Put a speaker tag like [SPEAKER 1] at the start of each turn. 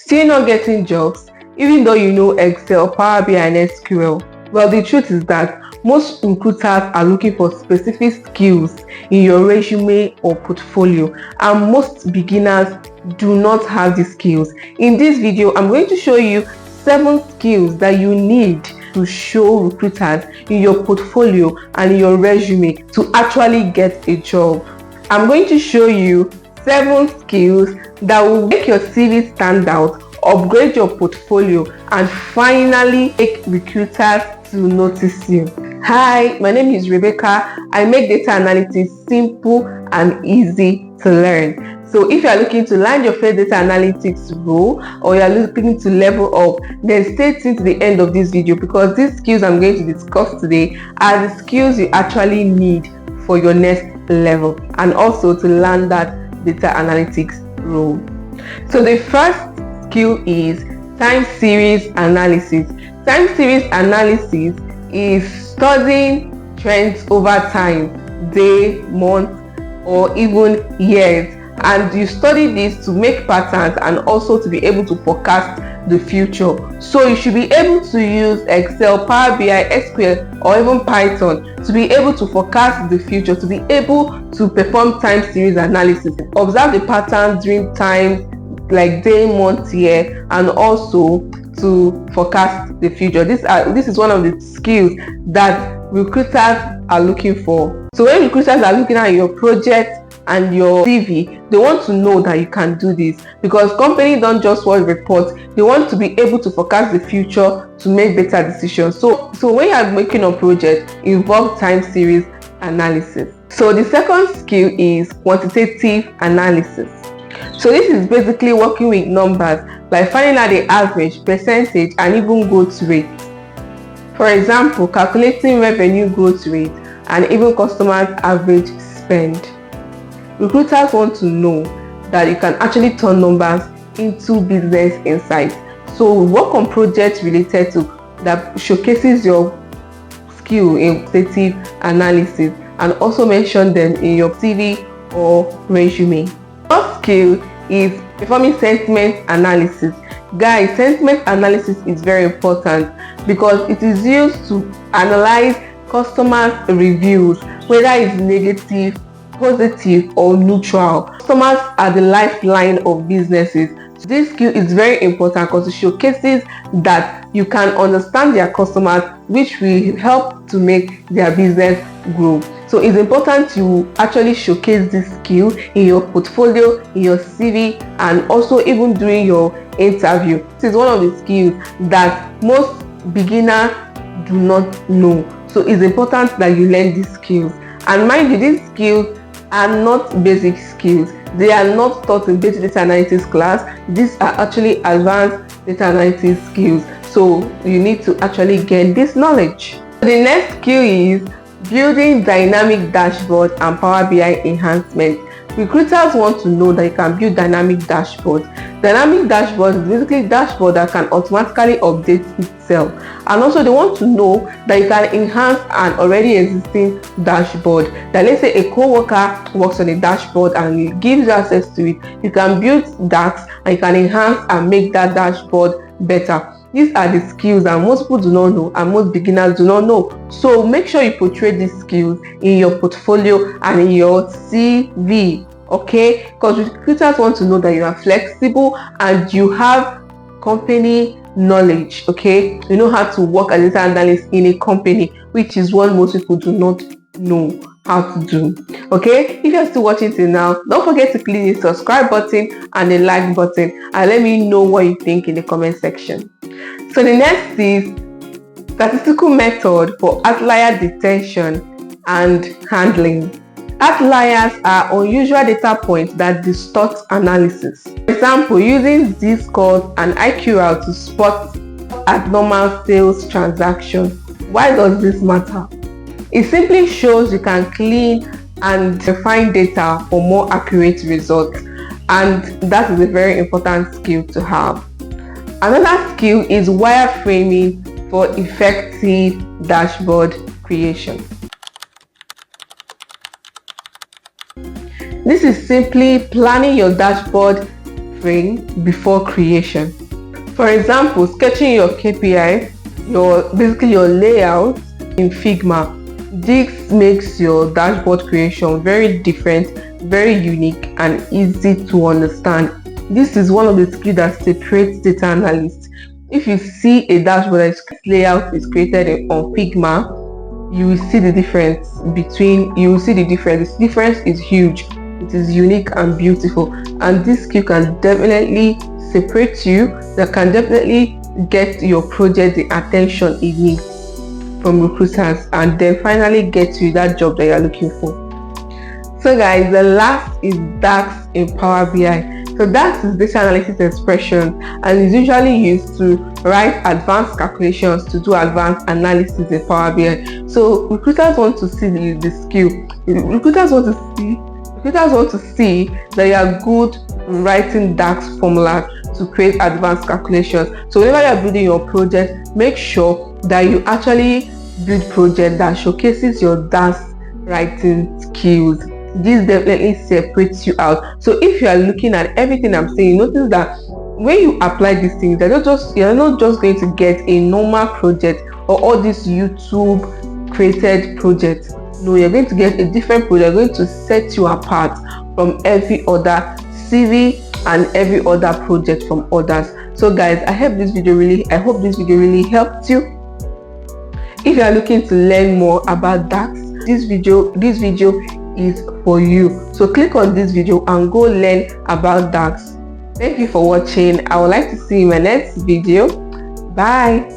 [SPEAKER 1] Still not getting jobs, even though you know Excel, Power BI, and SQL? Well, the truth is that most recruiters are looking for specific skills in your resume or portfolio, and most beginners do not have these skills. In this video, I'm going to show you 7 skills that you need to show recruiters in your portfolio and in your resume to actually get a job. I'm going to show you 7 skills that will make your CV stand out, upgrade your portfolio, and finally make recruiters to notice you. Hi, my name is Rebecca. I make data analytics simple and easy to learn. So if you are looking to land your first data analytics role, or you are looking to level up, then stay tuned to the end of this video, because these skills I'm going to discuss today are the skills you actually need for your next level and also to land that data analytics role. So the first skill is time series analysis. Time series analysis is studying trends over time, day, month, or even years, and you study this to make patterns and also to be able to forecast the future. So you should be able to use Excel, Power BI, SQL, or even Python to be able to forecast the future, to be able to perform time series analysis, observe the patterns during time like day, month, year, and also to forecast the future. This is one of the skills that recruiters are looking for. So when recruiters are looking at your project and your CV, they want to know that you can do this, because companies don't just watch reports, they want to be able to forecast the future to make better decisions. So when you are making a project, involve time series analysis. So the second skill is quantitative analysis. So this is basically working with numbers, like finding out the average, percentage, and even growth rate. For example, calculating revenue growth rate and even customers' average spend. Recruiters want to know that you can actually turn numbers into business insights. So work on projects related to that showcases your skill in quantitative analysis, and also mention them in your CV or resume. Third skill is performing sentiment analysis. Guys, sentiment analysis is very important because it is used to analyze customers' reviews, whether it's negative, positive, or neutral. Customers are the lifeline of businesses. So this skill is very important because it showcases that you can understand their customers, which will help to make their business grow. So it's important to actually showcase this skill in your portfolio, in your CV, and also even during your interview. This is one of the skills that most beginners do not know. So it's important that you learn these skills. And mind you, these skills are not basic skills. They are not taught in basic data analytics class. These are actually advanced data analytics skills. So you need to actually gain this knowledge. The next skill is building dynamic dashboard and Power BI enhancement. Recruiters want to know that you can build dynamic dashboards. Dynamic dashboard is basically a dashboard that can automatically update itself, and also they want to know that you can enhance an already existing dashboard. That let's say a co-worker works on a dashboard and it gives you access to it, you can build that and you can enhance and make that dashboard better. These are the skills that most people do not know and most beginners do not know. So make sure you portray these skills in your portfolio and in your CV, okay? Because recruiters want to know that you are flexible and you have company knowledge, okay? You know how to work as a data analyst in a company, which is what most people do not know how to do. Okay, if you're still watching till now, don't forget to click the subscribe button and the like button, and let me know what you think in the comment section. So the next is statistical method for outlier detection and handling. Outliers are unusual data points that distort analysis. For example, using Z-scores and IQL to spot abnormal sales transactions. Why does this matter? It simply shows you can clean and refine data for more accurate results, and that is a very important skill to have. Another skill is wireframing for effective dashboard creation. This is simply planning your dashboard frame before creation. For example, sketching your KPI, basically your layout in Figma. This makes your dashboard creation very different, very unique, and easy to understand. This is one of the skills that separates data analysts. If you see a dashboard that layout is created on Figma, you will see the difference. The difference is huge. It is unique and beautiful, and this skill can definitely separate you, that can definitely get your project the attention it needs from recruiters, and then finally get you that job that you're looking for. So guys, the last is DAX in Power BI. So DAX is data analysis expression and is usually used to write advanced calculations to do advanced analysis in Power BI. So recruiters want to see the skill. Recruiters want to see that you are good writing DAX formulas to create advanced calculations. So whenever you are building your project, make sure that you actually build project that showcases your DAX writing skills. This definitely separates you out. So if you are looking at everything I'm saying, notice that when you apply these things, you're not just going to get a normal project or all these YouTube created projects. No, you're going to get a different project. You're going to set you apart from every other CV and every other project from others. So guys, I hope this video really helped you. If you are looking to learn more about DAX, this video is for you. So click on this video and go learn about DAX. Thank you for watching. I would like to see you in my next video. Bye.